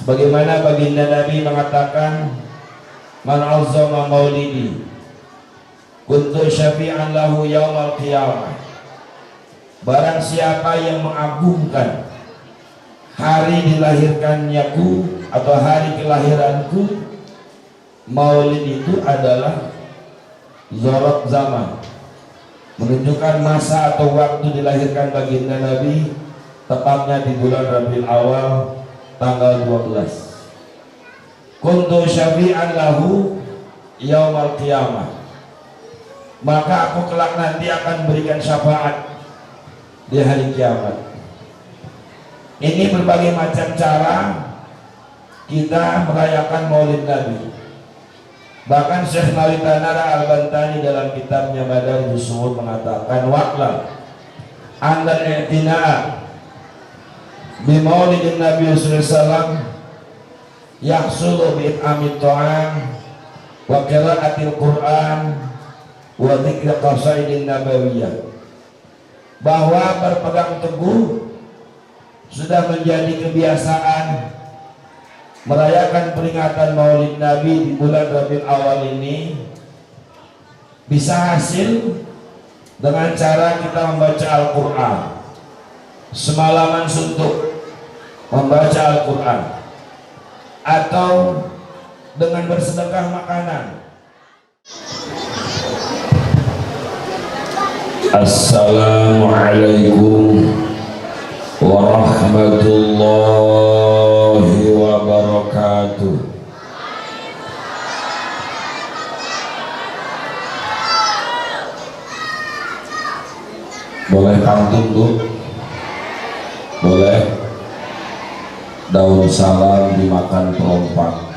Sebagaimana baginda Nabi mengatakan, man azzama maulidi kuntu syafi'an lahu yaumal qiyamah. Barang siapa yang mengagungkan hari dilahirkannya atau hari kelahiranku, maulid itu adalah zorot zaman, menunjukkan masa atau waktu dilahirkan baginda Nabi, tepatnya di bulan Rabiul Awal tanggal 12. Kuntu syafi'an lahu yaumal qiyamah, maka aku kelak nanti akan berikan syafaat di hari kiamat. Ini berbagai macam cara kita merayakan Maulid Nabi. Bahkan Syekh Nawawi Al-Bantani dalam kitabnya Madarijus Su'ud mengatakan, wa'lam annal i'tina'a bi Maulidin Nabi sallallahu alaihi wasallam yahsulu bi it'amit ta'am wa qira'atil Qur'an wa dzikri qasaidin nabawiyyah. Bahwa berpegang teguh sudah menjadi kebiasaan merayakan peringatan Maulid Nabi di bulan Rabiul Awal ini bisa hasil dengan cara kita membaca Al-Quran, semalaman suntuk membaca Al-Quran, atau dengan bersedekah makanan. Assalamualaikum warahmatullahi wabarakatuh. Boleh pantun Bu? Boleh. Daun salam dimakan perompak,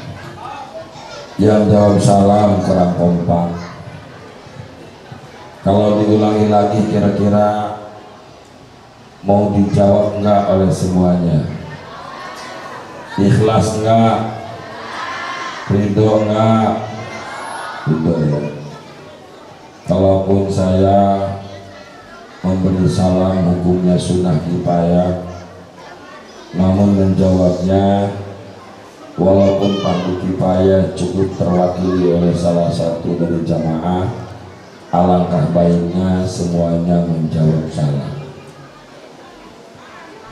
yang jawab salam kurang kompak. Kalau diulangi lagi kira-kira mau dijawab enggak oleh semuanya? Ikhlas enggak? Ridho enggak? Ridho ya. Kalaupun saya memberi salam hukumnya sunnah kifayah, namun menjawabnya walaupun fardu kifayah cukup terwakili oleh salah satu dari jamaah, alangkah baiknya semuanya menjawab salam.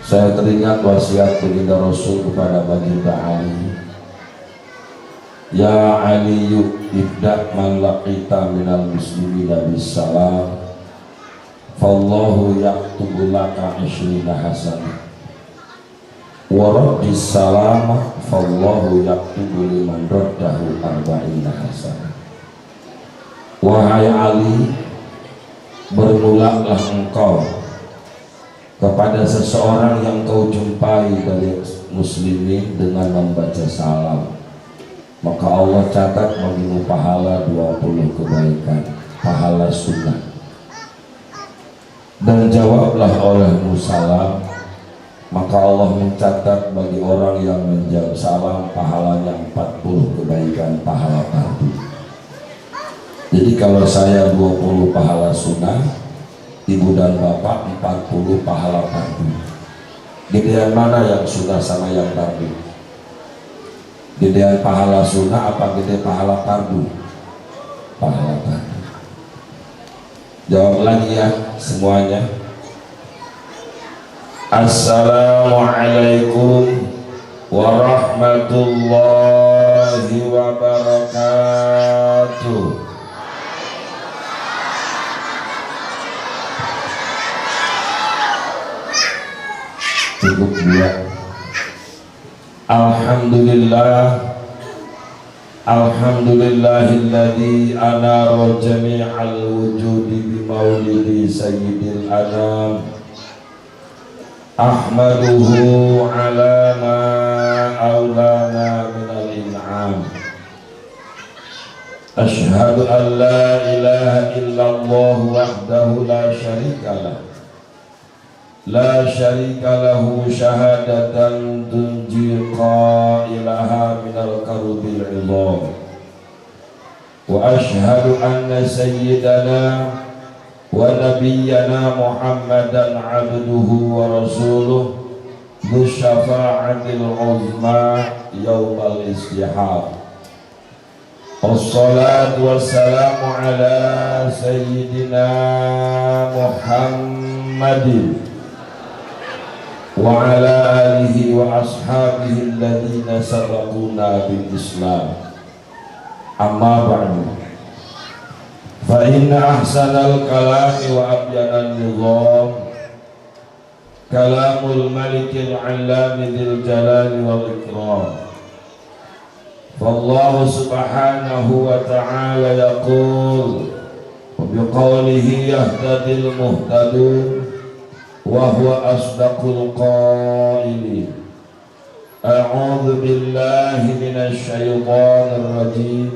Saya teringat wasiat baginda Rasul kepada baginda Ali, ya Aliyu ibda' man laqita minal muslimina bisalam fallahu yaktubu laka 20 hasanah wa raddis salam fallahu yaktubu liman raddahu 40 hasanah. Wahai Ali, bermulalah engkau kepada seseorang yang kau jumpai dari muslimin dengan membaca salam, maka Allah catat bagimu pahala 20 kebaikan, pahala sunnah. Dan jawablah olehmu salam, maka Allah mencatat bagi orang yang menjawab salam pahalanya 40 kebaikan, pahala fardu. Jadi kalau saya 20 pahala sunnah, ibu dan bapak 40 pahala fardu. Gedean mana yang sunnah sama yang fardu? Gedean pahala sunnah apa gede pahala fardu? Pahala fardu. Jawab lagi ya semuanya. Assalamualaikum warahmatullahi wabarakatuh. Cukup dua. Alhamdulillahilladzi anara jami'al wujudi bi maulidi sayyidil anam. Ahmaduhu ala ma aulana minal in'am. Ashhadu an la ilaha illallah wahdahu la syarika lah, la syarika lahu syahadatan tunji qailaha minal karubil idham. Wa ashhadu anna sayyidana wa nabiyyana Muhammadan abduhu wa rasuluh ذو الشفاعة العظمى يوم الاستحاب. والصلاة والسلام على سيدنا محمد وعلى آله وأصحابه الذين سبقونا بالإسلام. أما بعد، فإن أحسن الكلام وأبين النظام كلام الملك العلام ذي الجلال والإكرام. فالله سبحانه وتعالى يقول وبقوله يهتدي المهتدون وهو أصدق القائلين. أعوذ بالله من الشيطان الرجيم.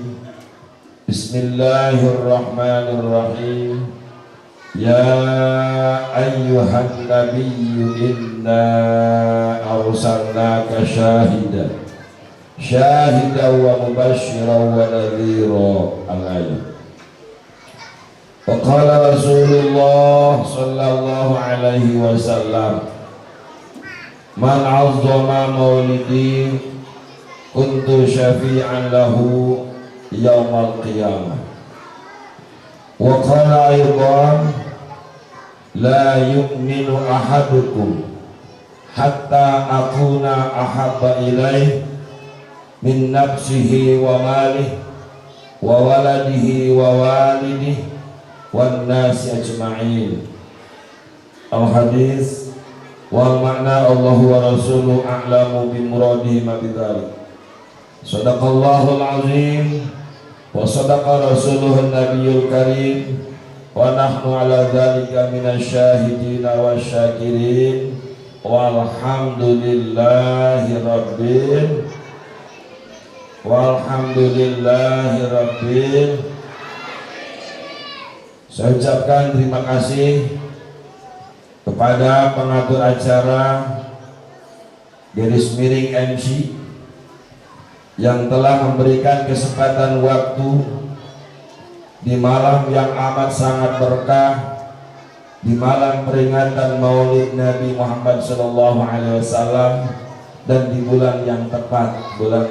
بسم الله الرحمن الرحيم. يا أيها النبي إنا أرسلناك شاهدا ومبشرا ونذيرا. الآية. وقال رسول الله صلى الله عليه وسلم من عظم مولدي كنت شفيعا له يوم القيامة. وقال أيضا لا يؤمن أحدكم حتى أكون أحب إليه من نفسه وماله وولده ووالده والناس أجمعين. الحديث والمعنى الله ورسوله أعلم بمرادهما بذلك. صدق الله العظيم وصدق رسوله النبي الكريم ونحن على ذلك من الشاهدين والشاكرين والحمد لله rabbil. Saya ucapkan terima kasih kepada pengatur acara garis miring MC yang telah memberikan kesempatan waktu di malam yang amat sangat berkah, di malam peringatan Maulid Nabi Muhammad SAW, dan di bulan yang tepat, bulan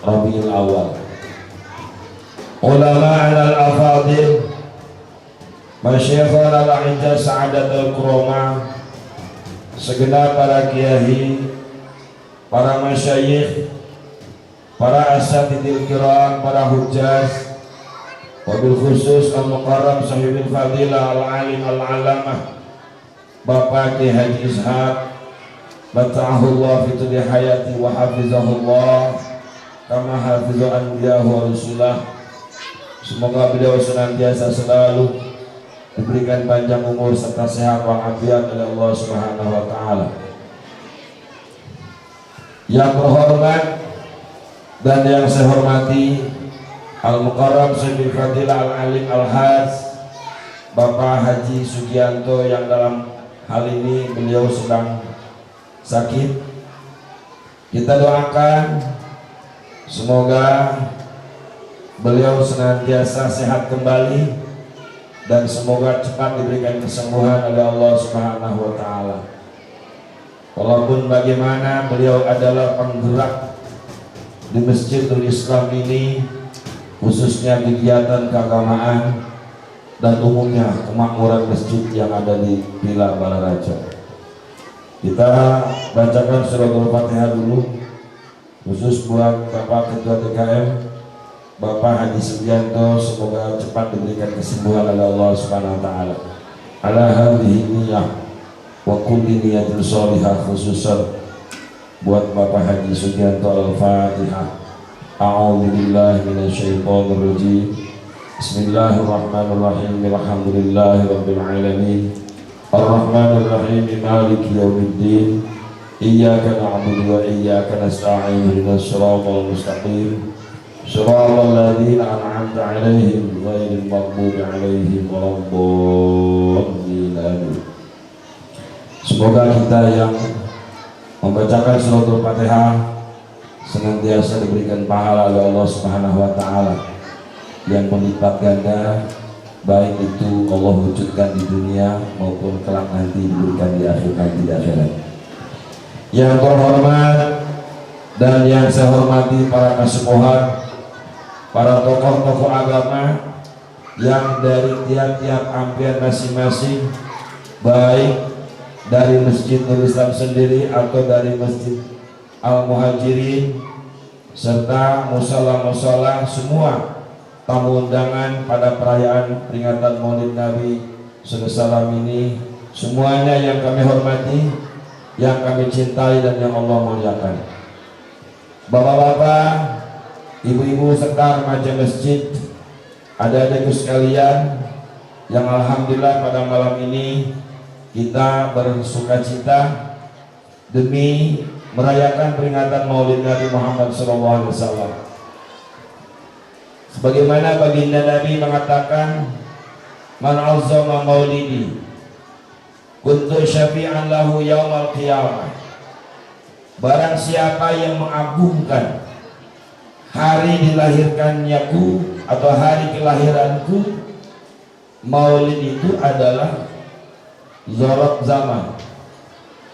Rabiul Awal. Ulama al-afadil, masyayikhana al-a'izza sa'adatul kurama, segenap para kiai, para masyayikh, para asatidil kiram, para hujjaz, wabil khusus al-mukarram sahibil fadilah al-alim al-alamah Bapak Ki Haji Ishaq bata'ahullah fituli hayati wa hafizahullah kama hafizu anbiyahu wa rusulah. Semoga beliau senantiasa selalu diberikan panjang umur serta sehat walafiat oleh Allah Subhanahu wa taala. Yang berhormat dan yang saya hormati Al-Mukarram Sayyidul Fadilah Al-Alim Al-Haj Bapak Haji Sugianto, yang dalam hal ini beliau sedang sakit. Kita doakan semoga beliau senantiasa sehat kembali dan semoga cepat diberikan kesembuhan oleh Allah Subhanahu wa taala. Walaupun bagaimana beliau adalah penggerak di Masjidul Islam ini, khususnya kegiatan keagamaan dan umumnya kemakmuran masjid yang ada di Villa Balaraja. Kita bacakan surah Al-Fatihah dulu, khusus buat Bapak Ketua TKM Bapak Haji Sugianto, semoga cepat diberikan kesembuhan oleh Allah Subhanahu wa taala. Ala hadhihi niyyah wa kulli niyatin shalihah, khususan buat Bapak Haji Sugianto. Al-Fatihah. A'udzu billahi minasyaitonir rajim. Bismillahirrahmanirrahim. Alhamdulillahirabbil alamin. Arrahmanir rahim. Maliki yaumiddin. Iyyaka na'budu wa iyyaka nasta'in. Ihdinas siratal mustaqim. Shiratal ladzina an'amta 'alaihim ghairil maghdubi 'alaihim waladdallin. Semoga kita yang membacakan surat Al-Fatihah senantiasa diberikan pahala oleh Allah Subhanahu wa taala yang berlipat ganda baik itu Allah wujudkan di dunia maupun kelak nanti diberikan di akhirat. Yang terhormat dan yang saya hormati para kasepuhan, para tokoh-tokoh agama yang dari tiap-tiap ampian masing-masing, baik dari Masjidul Islam sendiri atau dari Masjid Al-Muhajirin serta musola-musola, semua tamu undangan pada perayaan peringatan Maulid Nabi SAW ini, semuanya yang kami hormati, yang kami cintai dan yang Allah muliakan. Bapak-bapak, ibu-ibu serta remaja masjid, adik-adikku sekalian, yang alhamdulillah pada malam ini kita bersukacita demi merayakan peringatan Maulid Nabi Muhammad SAW. Sebagaimana baginda Nabi mengatakan, man azzama maulidi kuntu syafi'an lahu yaumal qiyamah. Barang siapa yang mengagungkan hari dilahirkannyaku atau hari kelahiranku, maulid itu adalah zorot zaman,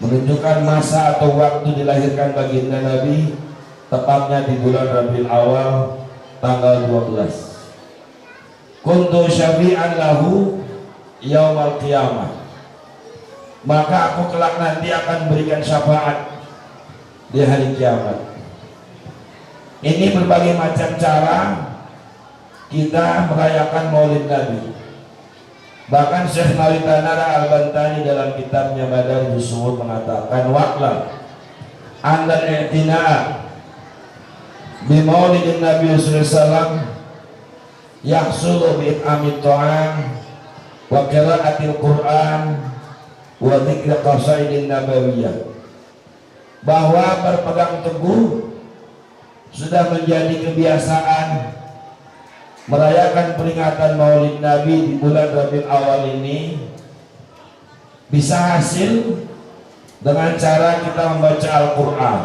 menunjukkan masa atau waktu dilahirkan baginda Nabi, tepatnya di bulan Rabiul Awal tanggal 12. Kuntu syafi'an lahu yaumal qiyamah, maka aku kelak nanti akan berikan syafaat di hari kiamat. Ini berbagai macam cara kita merayakan Maulid Nabi. Bahkan Syekh Maulana Al-Bantani dalam kitabnya Madarijus Su'ud mengatakan, wa'lam annal i'tina'a bi Maulidin Nabi sallallahu alaihi wasallam yahsulu bi it'amit ta'am wa qira'atil Qur'an wa dzikri qasaidin nabawiyah. Bahwa berpegang teguh sudah menjadi kebiasaan merayakan peringatan Maulid Nabi di bulan Rabiul Awal ini bisa hasil dengan cara kita membaca Al-Quran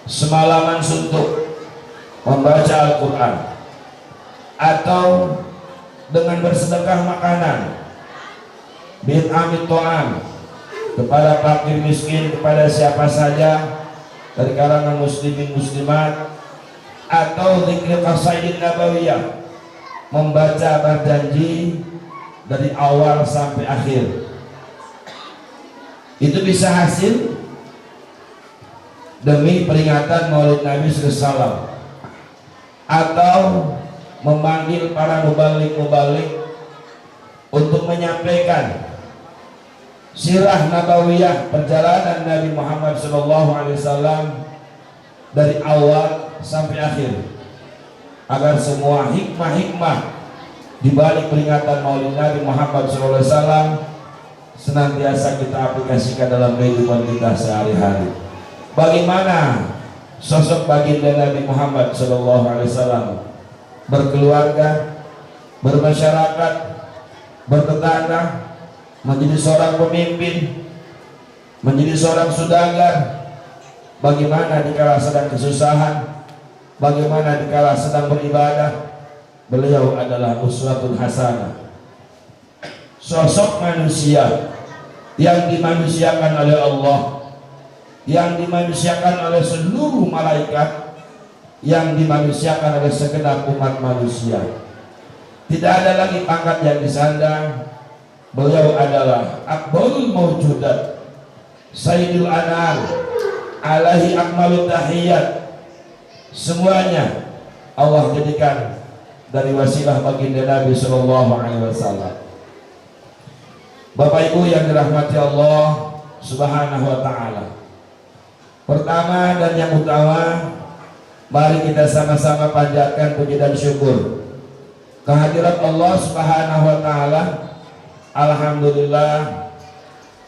semalaman suntuk, membaca Al-Quran, atau dengan bersedekah makanan, bid'amit to'am, kepada fakir miskin, kepada siapa saja dari kalangan muslimin muslimat, atau zikir qasaidin nabawiyah, membaca berjanji dari awal sampai akhir. Itu bisa hasil demi peringatan Maulid Nabi SAW, atau memanggil para mubalik-mubalik untuk menyampaikan sirah nabawiyah, perjalanan Nabi Muhammad SAW dari awal sampai akhir, agar semua hikmah-hikmah di balik peringatan Maulid Nabi Muhammad SAW senantiasa kita aplikasikan dalam kehidupan kita sehari-hari. Bagaimana sosok baginda Nabi Muhammad SAW berkeluarga, bermasyarakat, bertetangga, menjadi seorang pemimpin, menjadi seorang saudagar. Bagaimana dikala sedang kesusahan, bagaimana dikala sedang beribadah, beliau adalah uswatun hasanah, sosok manusia yang dimanusiakan oleh Allah, yang dimanusiakan oleh seluruh malaikat, yang dimanusiakan oleh segenap umat manusia. Tidak ada lagi pangkat yang disandang. Beliau adalah akbarul mawjudat, sayyidul anam, alaihi akmalut tahiyat. Semuanya Allah jadikan dari wasilah baginda Nabi SAW. Bapak Ibu yang dirahmati Allah Subhanahu wa ta'ala, pertama dan yang utama, mari kita sama-sama panjatkan puji dan syukur kehadirat Allah Subhanahu wa ta'ala. Alhamdulillah,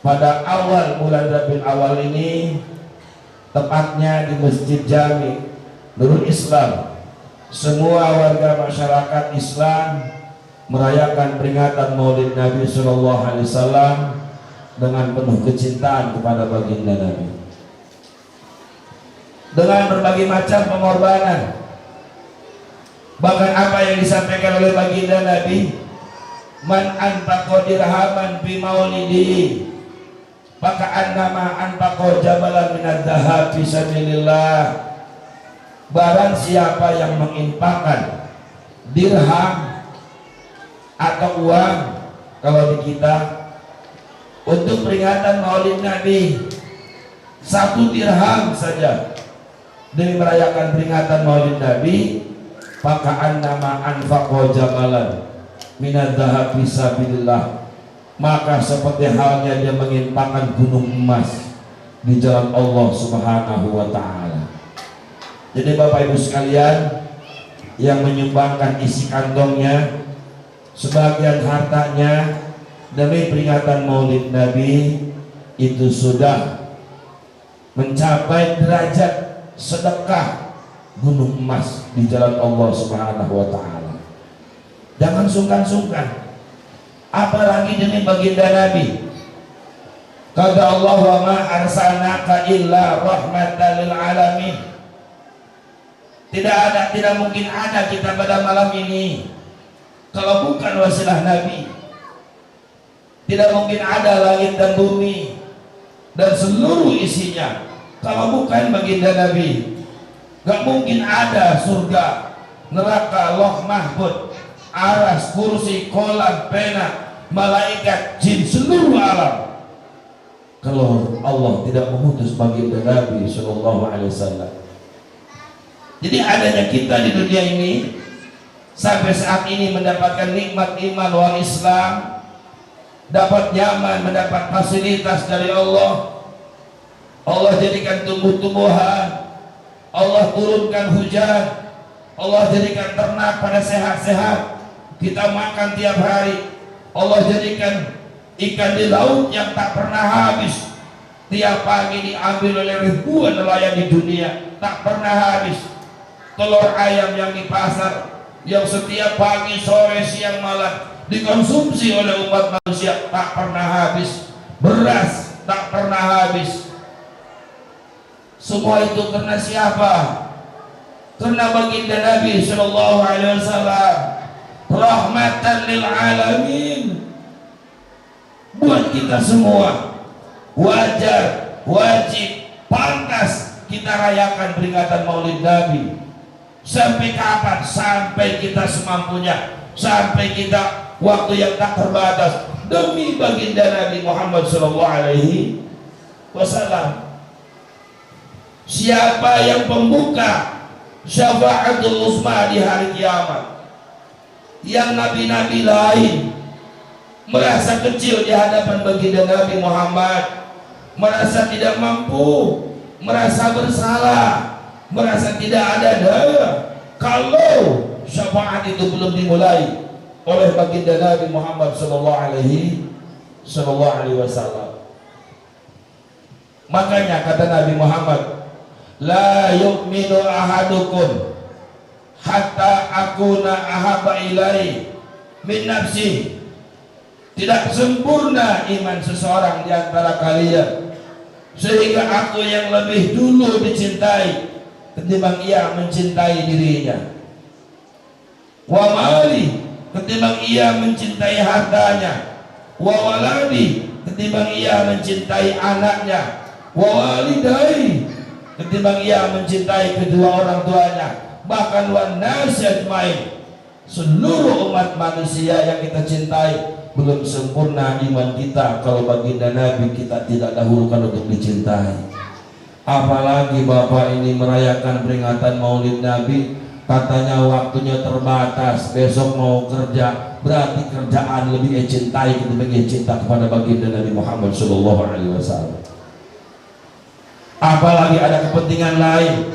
pada awal bulan Rabiul Awal ini, tepatnya di Masjid Jami Nurul Islam, semua warga masyarakat Islam merayakan peringatan Maulid Nabi SAW dengan penuh kecintaan kepada baginda Nabi, dengan berbagai macam pengorbanan. Bahkan apa yang disampaikan oleh baginda Nabi man anfaqa dirhaman fi maulidihi maka annama anfaqa jabalan minadz dzahab fi sabilillah. Barang siapa yang menginfakkan dirham atau uang kalau di kita untuk peringatan Maulid Nabi, 1 dirham saja demi merayakan peringatan Maulid Nabi, maka annama anfaqa jabalan minadz dzahab fi sabilillah, maka seperti halnya dia menginfakkan gunung emas di jalan Allah Subhanahu wa taala. Jadi Bapak Ibu sekalian, yang menyumbangkan isi kantongnya, sebagian hartanya demi peringatan Maulid Nabi, itu sudah mencapai derajat sedekah gunung emas di jalan Allah Subhanahu wa taala. Jangan sungkan-sungkan, apalagi demi baginda Nabi. Kata Allah, wa ma arsalnaka illa rahmatan lil alamin. Tidak mungkin ada kita pada malam ini kalau bukan wasilah Nabi. Tidak mungkin ada langit dan bumi dan seluruh isinya kalau bukan baginda Nabi. Gak mungkin ada surga, neraka, loh mahfud, aras, kursi, kolam, pena, malaikat, jin, seluruh alam kalau Allah tidak mengutus baginda Nabi Sallallahu Alaihi Wasallam. Jadi adanya kita di dunia ini sampai saat ini mendapatkan nikmat iman wal Islam, dapat nyaman, mendapat fasilitas dari Allah. Allah jadikan tumbuh-tumbuhan, Allah turunkan hujan, Allah jadikan ternak pada sehat-sehat, kita makan tiap hari. Allah jadikan ikan di laut yang tak pernah habis, tiap pagi diambil oleh ribuan nelayan di dunia, tak pernah habis. Telur ayam yang di pasar yang setiap pagi, sore, siang, malam dikonsumsi oleh umat manusia tak pernah habis. Beras tak pernah habis. Semua itu karena siapa? Karena baginda Nabi Sallallahu Alaihi Wasallam, rahmatan lil alamin. Buat kita semua wajar, wajib, pantas kita rayakan peringatan Maulid Nabi. Sampai kapan? Sampai kita semampunya, sampai kita waktu yang tak terbatas demi baginda Nabi Muhammad Sallallahu Alaihi Wasallam. Siapa yang pembuka syafaatul uzma di hari kiamat, yang nabi-nabi lain merasa kecil di hadapan baginda Nabi Muhammad, merasa tidak mampu, merasa bersalah, merasa tidak ada daya kalau syafaat itu belum dimulai oleh baginda Nabi Muhammad Sallallahu Alaihi Wasallam. Makanya kata Nabi Muhammad, la yu'minu ahadukum hatta akuna ahabba ilai min nafsi. Tidak sempurna iman seseorang di antara kalian sehingga aku yang lebih dulu dicintai ketimbang ia mencintai dirinya. Wa mali, ketimbang ia mencintai hartanya. Wa waladi, ketimbang ia mencintai anaknya. Wa walidai, ketimbang ia mencintai kedua orang tuanya. Bahkan wan nasi ajmain, seluruh umat manusia yang kita cintai. Belum sempurna iman kita kalau baginda Nabi kita tidak dahulukan untuk dicintai. Apalagi Bapak ini merayakan peringatan Maulid Nabi, katanya waktunya terbatas, besok mau kerja, berarti kerjaan lebih cintai ketimbang cinta kepada baginda Nabi Muhammad Sallallahu Alaihi Wasallam. Apalagi ada kepentingan lain,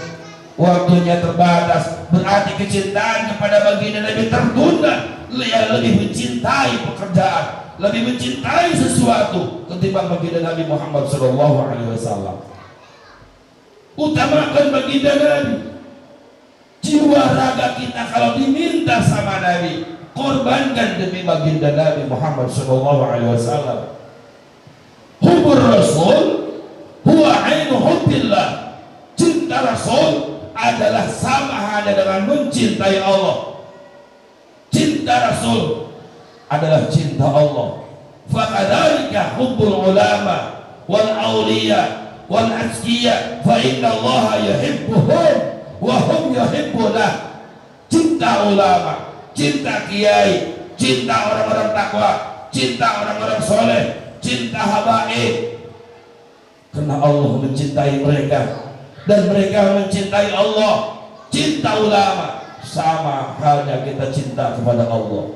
waktunya terbatas, berarti kecintaan kepada baginda Nabi tertunda. Dia lebih mencintai pekerjaan, lebih mencintai sesuatu ketimbang baginda Nabi Muhammad Sallallahu Alaihi Wasallam. Utamakan baginda Nabi. Jiwa raga kita kalau diminta sama Nabi, korbankan demi baginda Nabi Muhammad Sallallahu Alaihi Wasallam. Hubbur Rasul huwa ainu hubbillah. Cinta Rasul adalah sama halnya dengan mencintai Allah. Cinta Rasul adalah cinta Allah. Fakadzalika hubbul ulama wal auliya wal azkiya fa inna Allah yuhibbuhum wa hum yuhibbunah. Cinta ulama, cinta kiai, cinta orang-orang takwa, cinta orang-orang soleh, cinta habaib, karena Allah mencintai mereka dan mereka mencintai Allah. Cinta ulama sama halnya kita cinta kepada Allah.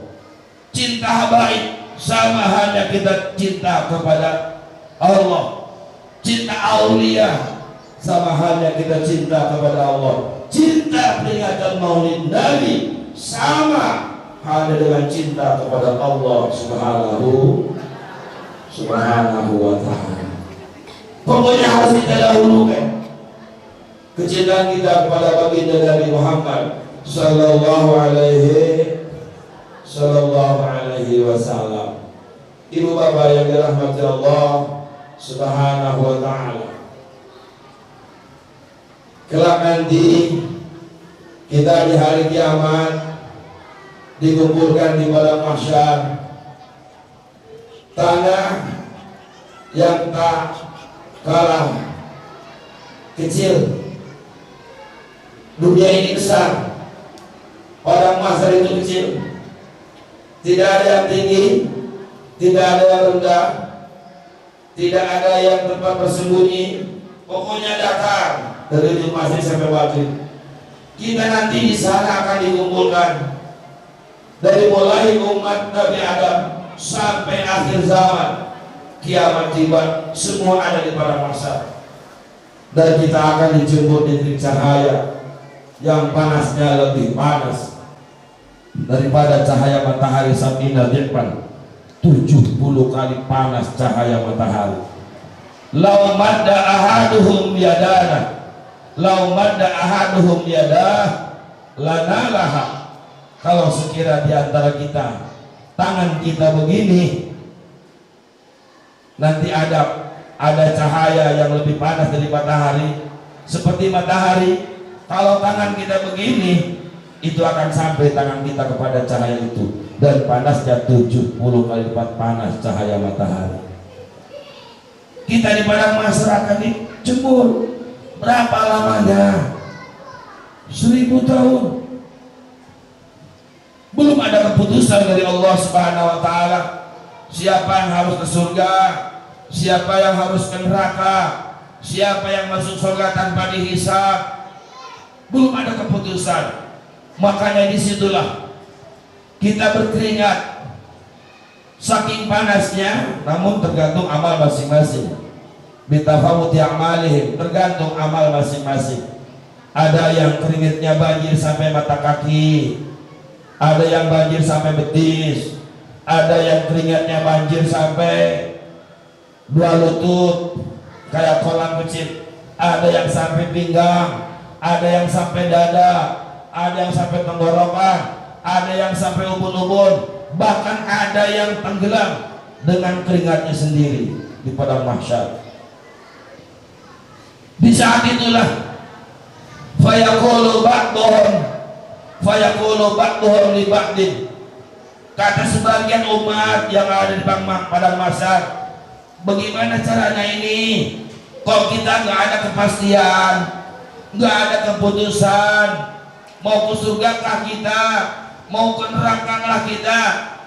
Cinta habaib sama halnya kita cinta kepada Allah. Cinta aulia sama halnya kita cinta kepada Allah. Cinta peringatan Maulid Nabi sama halnya dengan cinta kepada Allah Subhanahu wa ta'ala. Pokoknya harus kita dahulukan kecintaan kita kepada baginda Nabi Muhammad sallallahu alaihi wasallam. Ibu bapak yang dirahmati Allah Subhanahu wa ta'ala, kelak nanti kita di hari kiamat dikumpulkan di padang mahsyar, tanah yang tak kalah kecil. Dunia ini besar, padang mahsyar itu kecil. Tidak ada yang tinggi, tidak ada yang rendah, tidak ada yang tempat bersembunyi. Pokoknya datar dari ujung masjid sampai batin. Kita nanti di sana akan dikumpulkan dari mulai umat Nabi Adam sampai akhir zaman, kiamat tiba, semua ada di padang mahsyar. Dan kita akan dijemput di terik cahaya yang panasnya lebih panas daripada cahaya matahari sab'ina dhi'fan, 70 kali panas cahaya matahari. Lau madda ahaduhum yadana, lau madda ahaduhum yadah lanalaha. Kalau sekira di antara kita tangan kita begini, nanti ada cahaya yang lebih panas dari matahari. Seperti matahari, kalau tangan kita begini, itu akan sampai tangan kita kepada cahaya itu, dan panasnya 70 kali lipat panas cahaya matahari. Kita di padang mahsyar akan dijemur. Berapa lamanya? 1000 tahun. Belum ada keputusan dari Allah Subhanahu wa ta'ala siapa yang harus ke surga, siapa yang harus ke neraka, siapa yang masuk surga tanpa dihisab. Belum ada keputusan. Makanya disitulah kita berkeringat saking panasnya, namun tergantung amal masing-masing. Bitafawuti amalihim, tergantung amal masing-masing. Ada yang keringatnya banjir sampai mata kaki, ada yang banjir sampai betis, ada yang keringatnya banjir sampai 2 lutut kayak kolam kecil, ada yang sampai pinggang, ada yang sampai dada, ada yang sampai tenggorokan, ada yang sampai ubun-ubun, bahkan ada yang tenggelam dengan keringatnya sendiri di padang mahsyar. Di saat itulah fayaqulu ba'duhum li ba'din, kata sebagian umat yang ada di padang mahsyar, bagaimana caranya ini? Kok kita nggak ada kepastian, nggak ada keputusan, mau ke surga kah kita, mau ke neraka kah kita?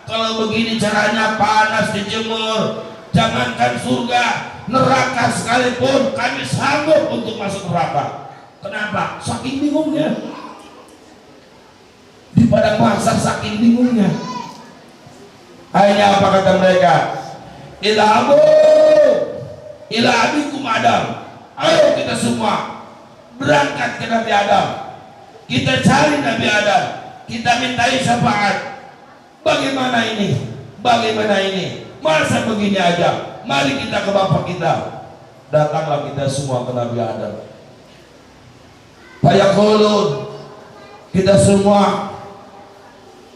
Kalau begini caranya panas dijemur, jangankan surga, neraka sekalipun kami sanggup untuk masuk neraka. Kenapa? Saking bingungnya. Di padang mahsyar saking bingungnya. Akhirnya apa kata mereka? Ilhamu ila abikum Adam. Ayo kita semua berangkat ke Nabi Adam. Kita cari Nabi Adam, kita mintai syafaat. Bagaimana ini? Bagaimana ini? Masa begini aja? Mari kita ke bapak kita. Datanglah kita semua ke Nabi Adam. Fayaqulun, kita semua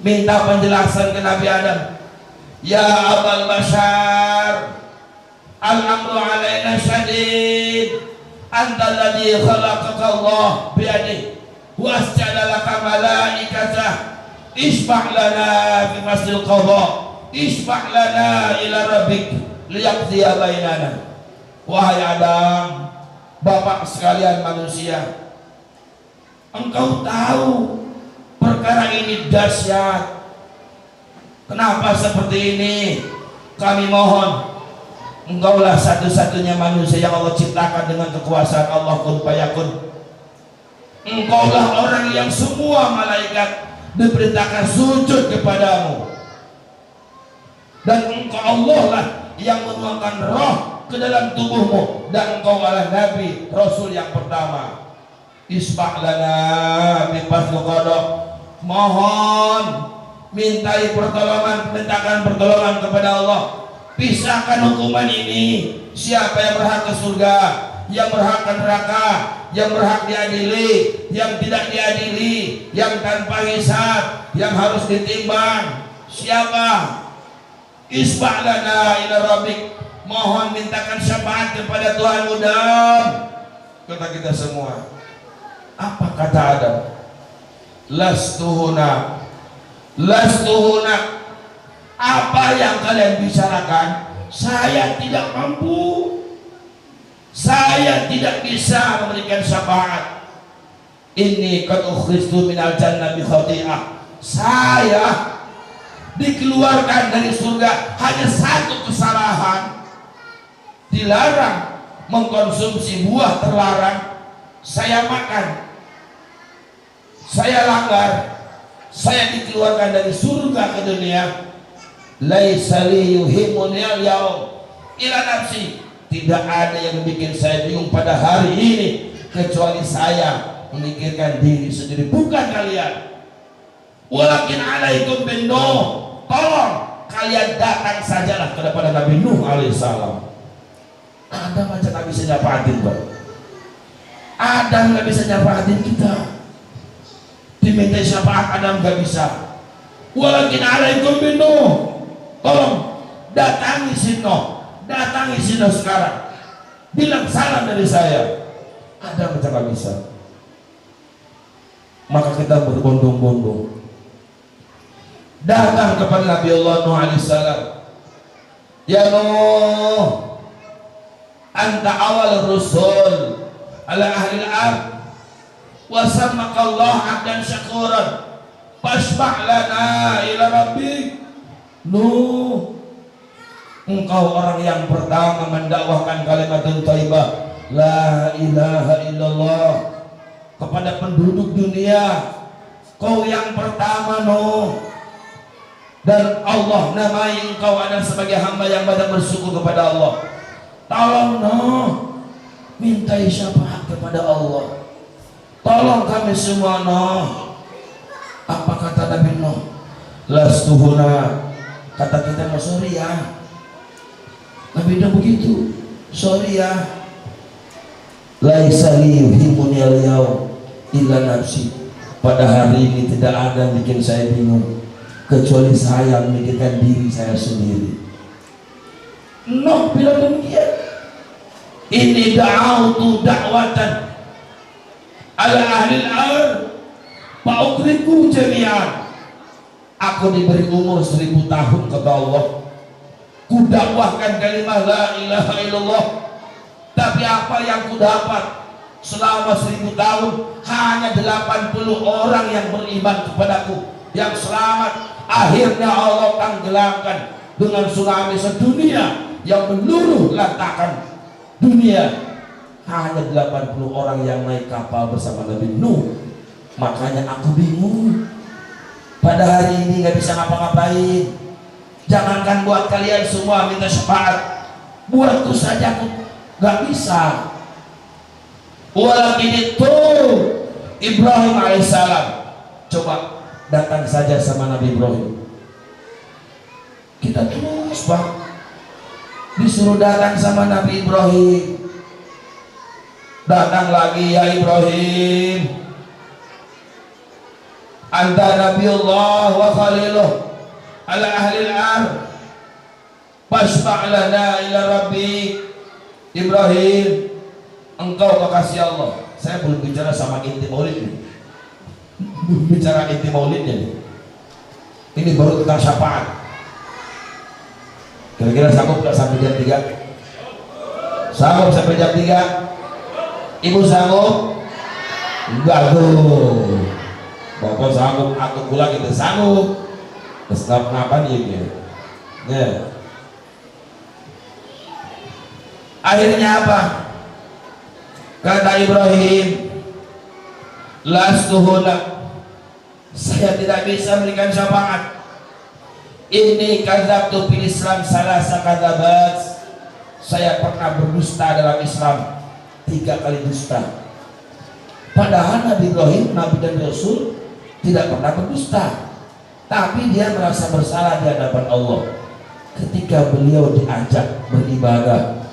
minta penjelasan ke Nabi Adam. Ya Abal Bashar, al-amru alaina syadid, anta alladhi khalaqaka Allah biyadihi wa asjada laka malaikatah, isbah lana fi masjidil qadha isfa' lana ila rabbik liyaqdiya bainana. Wahai Adam, bapak sekalian manusia, engkau tahu perkara ini dahsyat. Kenapa seperti ini? Kami mohon, engkaulah satu-satunya manusia yang Allah ciptakan dengan kekuasaan Allah kun fayakun. Engkaulah orang yang semua malaikat diperintahkan sujud kepadamu, dan engkau Allah lah yang menuangkan roh ke dalam tubuhmu, dan engkau adalah Nabi Rasul yang pertama. Isfa' lana bifadlil qada, mohon mintai pertolongan, mintakan pertolongan kepada Allah, pisahkan hukuman ini. Siapa yang berhak ke surga, yang berhak ke neraka, yang berhak diadili, yang tidak diadili, yang tanpa hisab, yang harus ditimbang, siapa? Isfa' lana ila rabbik, mohon mintakan syafaat kepada Tuhanmu. Dan kata kita semua, apa kata Adam? Lastuhuna, lastuhuna. Apa yang kalian bicarakan saya tidak mampu, saya tidak bisa memberikan syafaat. Ini qad ukhrijtu minal jannah bi khati'ah, saya dikeluarkan dari surga hanya satu kesalahan, dilarang mengkonsumsi buah terlarang, saya makan, saya langgar, saya dikeluarkan dari surga ke dunia. Laisa li yuhimuni al-yaum ila nafsi, tidak ada yang bikin saya bingung pada hari ini kecuali saya memikirkan diri sendiri, bukan kalian. Walakin alaikum bin Nuh, tolong kalian datang sajalah kepada Nabi Nuh alaihissalam. Adam aja nggak bisa nyapatin, Pak. Adam nggak bisa nyapatin kita. Diminta syafaat Adam nggak bisa. Walakin alaikum bin Nuh, tolong datangi si Nuh, datangi si Nuh sekarang, bilang salam dari saya. Adam aja nggak bisa. Maka kita berbondong-bondong datang kepada Nabi Allah Nuh alaihissalam. Ya Nuh, anta awal rusul ala ahli al-ard wa sammaka Allah abdan syakuran fashfa' lana ila rabbik. Nuh, engkau orang yang pertama mendakwahkan kalimat thayyibah la ilaha illallah kepada penduduk dunia. Kau yang pertama Nuh, dan Allah namai engkau ada sebagai hamba yang banyak bersyukur kepada Allah. Tolong Nuh, mintai syafaat kepada Allah, tolong kami semua Nuh. Apa kata Nabi Nuh? Lastuhuna, kata kita mau sorry ya. Nabi Nuh begitu, sorry ya. Laisa li yuhimuni al-yaum illa nafsi, pada hari ini tidak ada yang bikin saya bingung kecuali saya memikirkan diri saya sendiri. Nuh bilang demikian. Ini da'autu da'watan ala ahli al-ard fa'ukriku jami'an. Aku diberi umur 1000 tahun kata Allah, ku dakwahkan kalimat la ilaha illallah, tapi apa yang ku dapat selama 1000 tahun? Hanya 80 orang yang beriman kepadaku yang selamat. Akhirnya Allah tenggelamkan dengan tsunami sedunia yang meluruh lantakan dunia. Hanya 80 orang yang naik kapal bersama Nabi Nuh. Makanya aku bingung, pada hari ini nggak bisa ngapa-ngapain. Jangankan buat kalian semua minta syafaat, buatku saja aku nggak bisa. Walakin itu Ibrahim alaihissalam, coba datang saja sama Nabi Ibrahim. Kita terus Pak disuruh datang sama Nabi Ibrahim. Datang lagi, ya Ibrahim, anta Nabiullah wa khaliluh ala ahli al-ard fashfa' lana ila rabbi. Ibrahim, engkau kekasih Allah. Saya belum bicara sama inti maulid nih, bicara inti maulidnya nih. Ini baru tentang syafaat. Kira-kira sanggup nggak sampai jam 3? Sanggup sampai jam 3? Ibu sanggup? Enggak tuh. Bapak sanggup, aku pulang itu sanggup. Terus kenapa nih ya? Akhirnya apa? Kata Ibrahim, lastuhuna, saya tidak bisa memberikan syafaat. Ini kadzabtu fil Islam salasa kadzabat. Saya pernah berdusta dalam Islam 3 kali dusta. Padahal Nabi Ibrahim, Nabi dan Rasul tidak pernah berdusta, tapi dia merasa bersalah di hadapan Allah ketika beliau diajak beribadah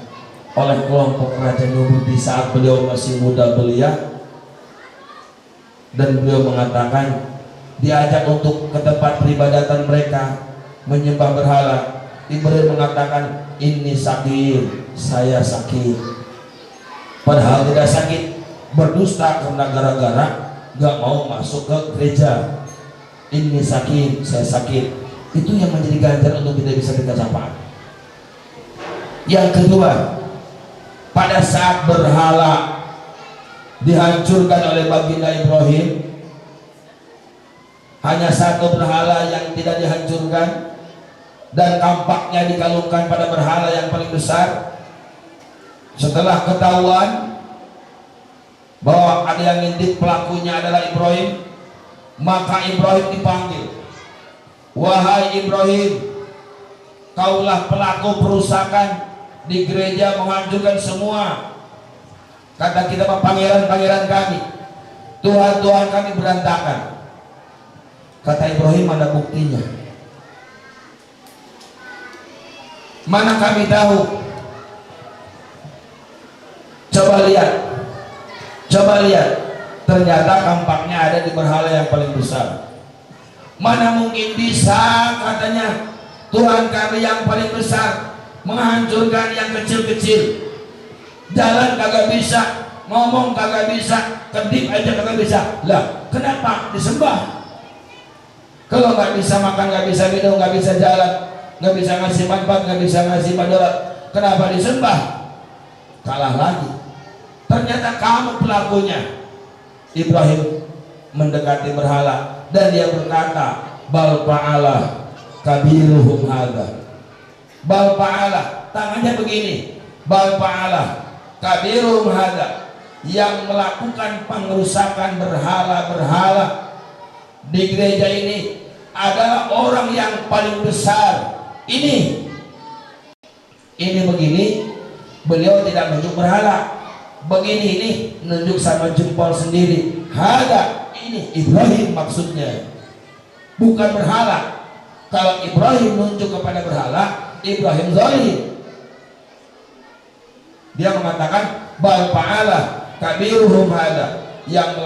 oleh kelompok Raja Namrud di saat beliau masih muda belia, dan beliau mengatakan diajak untuk ke tempat peribadatan mereka menyembah berhala. Ibrahim mengatakan, ini sakit, saya sakit. Padahal tidak sakit, berdusta karena gara-gara gak mau masuk ke gereja. Ini sakit, saya sakit. Itu yang menjadi ganjar untuk tidak bisa kita syafaat. Yang kedua, pada saat berhala dihancurkan oleh baginda Ibrahim, hanya satu berhala yang tidak dihancurkan dan tampaknya dikalungkan pada berhala yang paling besar. Setelah ketahuan bahwa ada yang ngintip pelakunya adalah Ibrahim, maka Ibrahim dipanggil. Wahai Ibrahim, kaulah pelaku perusakan di gereja, menghancurkan semua. Kata kita, pangeran-pangeran kami, Tuhan-Tuhan kami berantakan. Kata Ibrahim, mana buktinya? Mana kami tahu? Coba lihat, ternyata kampaknya ada di berhala yang paling besar. Mana mungkin bisa, katanya, Tuhan kami yang paling besar menghancurkan yang kecil-kecil. Jalan kagak bisa, ngomong kagak bisa, kedip aja kagak bisa. Lah, kenapa disembah? Kalau nggak bisa makan, nggak bisa minum, nggak bisa jalan, nggak bisa ngasih manfaat, nggak bisa ngasih madarat, kenapa disembah? Kalah lagi. Ternyata kamu pelakunya. Ibrahim mendekati berhala dan dia berkata, bal fa'ala kabiruhum hadza. Bal fa'ala, tangannya begini, bal fa'ala kabiruhum hadza, yang melakukan pengerusakan berhala-berhala di gereja ini adalah orang yang paling besar. Ini begini, beliau tidak menunjuk berhala. Begini, ini menunjuk sama jempol sendiri. Hada, ini Ibrahim maksudnya, bukan berhala. Kalau Ibrahim menunjuk kepada berhala, Ibrahim zalim. Dia mengatakan bal fa'ala kabiruhum hada, yang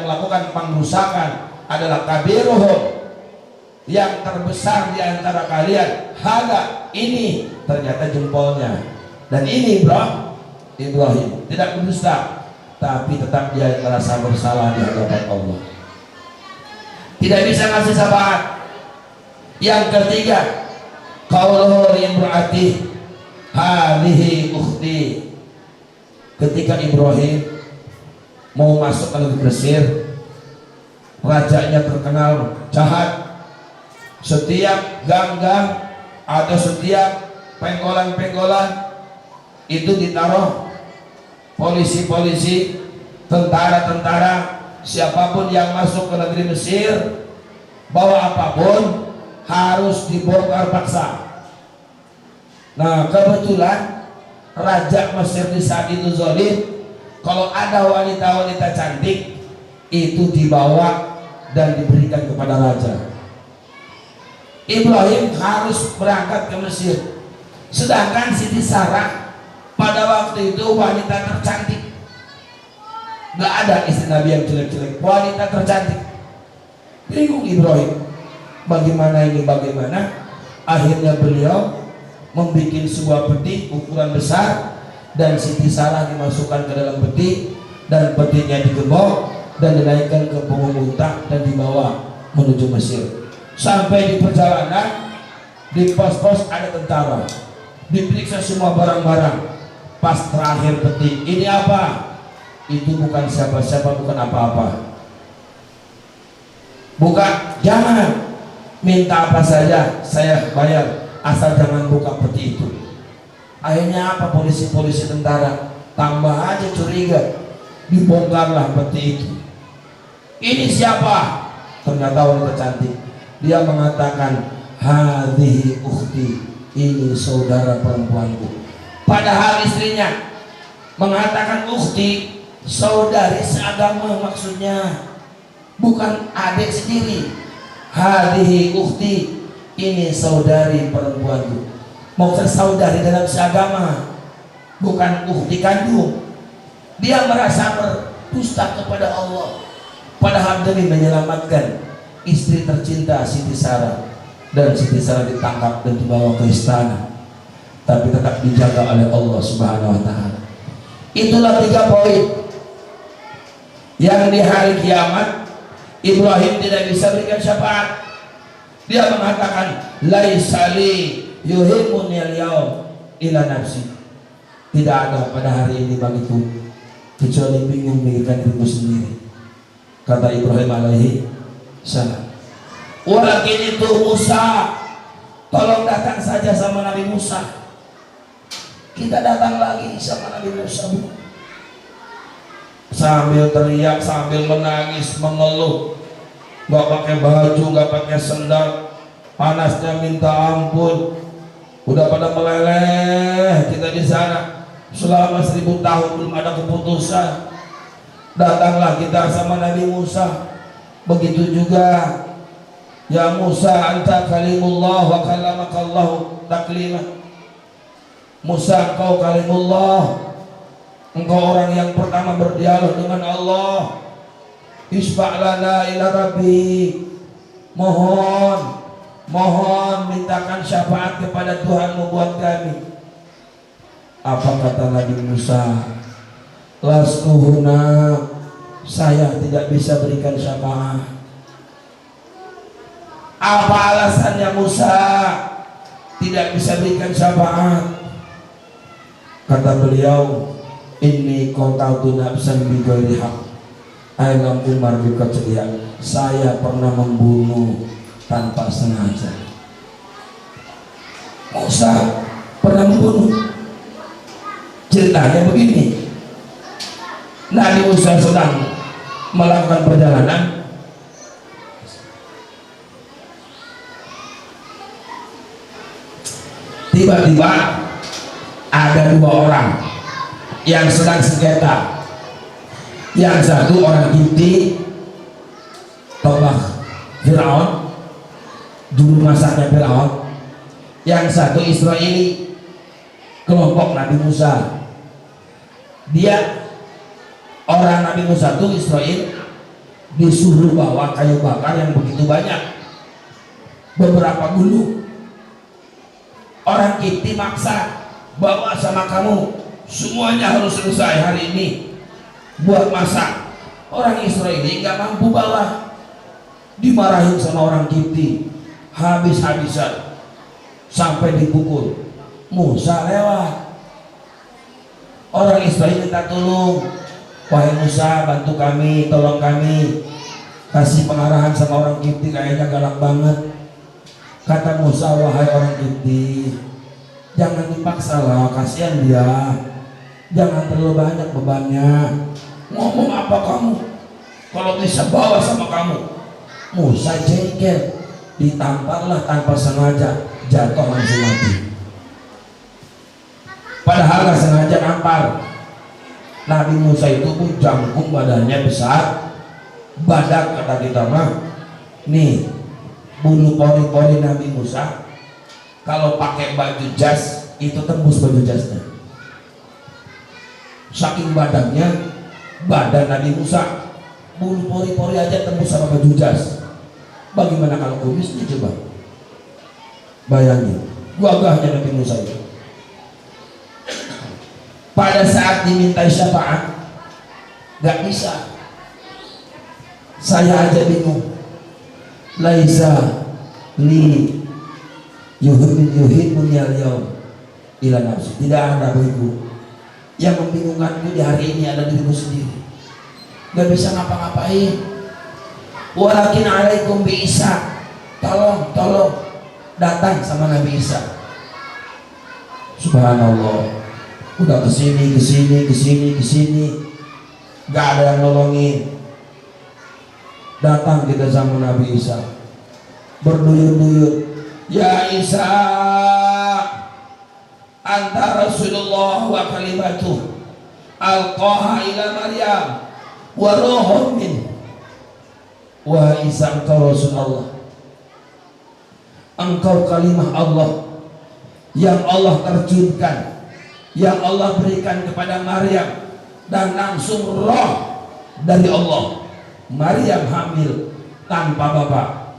melakukan pengrusakan adalah kabiruhum, yang terbesar di antara kalian. Hada, ini ternyata jempolnya. Dan ini Ibrahim tidak berdusta, tapi tetap dia merasa bersalah di hadapan Allah, tidak bisa ngasih syafaat. Yang ketiga, qauluhu imraati hadhihi ukhti. Ketika Ibrahim mau masuk ke negeri Mesir, rajanya terkenal jahat. Setiap gang-gang atau setiap penggolan-penggolan itu ditaruh polisi-polisi, tentara-tentara, siapapun yang masuk ke negeri Mesir, bawa apapun harus dibongkar paksa. Nah, kebetulan Raja Mesir di saat itu zalim. Kalau ada wanita-wanita cantik, itu dibawa dan diberikan kepada raja. Ibrahim harus berangkat ke Mesir, sedangkan Siti Sarah pada waktu itu wanita tercantik. Gak ada istri Nabi yang jelek-jelek, wanita tercantik. Bingung Ibrahim, bagaimana ini, bagaimana? Akhirnya beliau membuat sebuah peti ukuran besar, dan Siti Sarah dimasukkan ke dalam peti, dan petinya digembok dan dinaikkan ke punggung unta dan dibawa menuju Mesir. Sampai di perjalanan di pos-pos ada tentara, diperiksa semua barang-barang. Pas terakhir peti, ini apa? Itu bukan siapa-siapa, bukan apa-apa. Buka, jangan. Minta apa saja, saya bayar, asal jangan buka peti itu. Akhirnya apa? Polisi-polisi tentara tambah aja curiga, dibongkarlah peti itu. Ini siapa? Ternyata wanita cantik. Dia mengatakan, hadhihi ukhti, ini saudara perempuanku. Padahal istrinya mengatakan ukhti, saudari seagama maksudnya, bukan adik sendiri. Hadhihi ukhti, ini saudari perempuanku. Maksud saudari dalam seagama, bukan ukhti kandung. Dia merasa berdusta kepada Allah, padahal demi menyelamatkan istri tercinta Siti Sarah. Dan Siti Sarah ditangkap dan dibawa ke istana, tapi tetap dijaga oleh Allah Subhanahu wa Ta'ala. Itulah 3 poin yang di hari kiamat Ibrahim tidak bisa berikan syafaat. Dia mengatakan, laisa li yuhibbuni al-yaum ila nafsi. Tidak ada pada hari ini bagiku kecuali bingung memikirkan diriku sendiri, kata Ibrahim alaihi salam. Walakin itu Musa, tolong datang saja sama Nabi Musa. Kita datang lagi sama Nabi Musa, sambil teriak, sambil menangis, mengeluh, nggak pakai baju, nggak pakai sendal, panasnya minta ampun, udah pada meleleh kita di sana selama 1000 tahun belum ada keputusan. Datanglah kita sama Nabi Musa. Begitu juga, ya Musa, anta kalimullah wa kallamakallahu taklima. Musa, engkau kalimullah, engkau orang yang pertama berdialog dengan Allah. Isfa' lana ila rabbi, mohon mintakan syafaat kepada Tuhanmu buat kami. Apa kata Nabi Musa? Lastuhuna, saya tidak bisa berikan syafaat. Apa alasannya Musa tidak bisa berikan syafaat? Kata beliau, inni qataltu nafsan bighairi haqq. Alam Umar juga ceria, saya pernah membunuh tanpa sengaja. Musa pernah membunuh. Ceritanya begini, Nabi Musa sedang melakukan perjalanan. Tiba-tiba ada 2 orang yang sedang sengketa. Yang satu orang Kipti, Tobah Firaun, juru masaknya Firaun. Yang satu Israeli, kelompok Nabi Musa. Dia, orang Nabi Musa itu Israel, disuruh bawa kayu bakar yang begitu banyak, beberapa gulung. Orang Kipti maksa, bawa sama kamu, semuanya harus selesai hari ini buat masak. Orang Israeli nggak mampu bawa, dimarahin sama orang Kipti habis-habisan sampai dipukul. Musa lewat, orang Israel minta tolong, wahai Musa, bantu kami, tolong kami, kasih pengarahan sama orang Kipti, kayaknya galak banget. Kata Musa, wahai orang Kipti, jangan dipaksa lah, kasihan dia, jangan terlalu banyak bebannya. Ngomong apa kamu? Kalau bisa bawa sama kamu. Musa jengkel, ditamparlah tanpa sengaja, jatuh langsung mati. Padahal nggak sengaja nampar. Nabi Musa itu pun jangkung, badannya besar, badak kata kita mah. Nih, bulu pori-pori Nabi Musa kalau pakai baju jas itu tembus baju jasnya. Saking badannya, badan Nabi Musa, bulu pori-pori aja tembus sama baju jas. Bagaimana kalau kumisnya coba? Bayangin, gagahnya Nabi Musa itu. Pada saat dimintai syafaat, gak bisa. Saya aja bingung. Laisa li yuhibbun yaum ila nafsi. Tidak ada bagiku yang membingungkanku di hari ini ada diriku sendiri. Gak bisa ngapa-ngapain. Walakin alaikum bi Isa. Tolong datang sama Nabi Isa. Subhanallah. Udah kesini, gak ada yang nolongin. Datang kita sama Nabi Isa, berduyun-duyun, ya Isa, anta Rasulullah wa kalimatuh alqaha ila Maryam wa ruhun min. Wahai Isa, engkau Rasulullah, engkau kalimah Allah yang Allah terjunkan, yang Allah berikan kepada Maryam, dan langsung roh dari Allah. Maryam hamil tanpa bapak.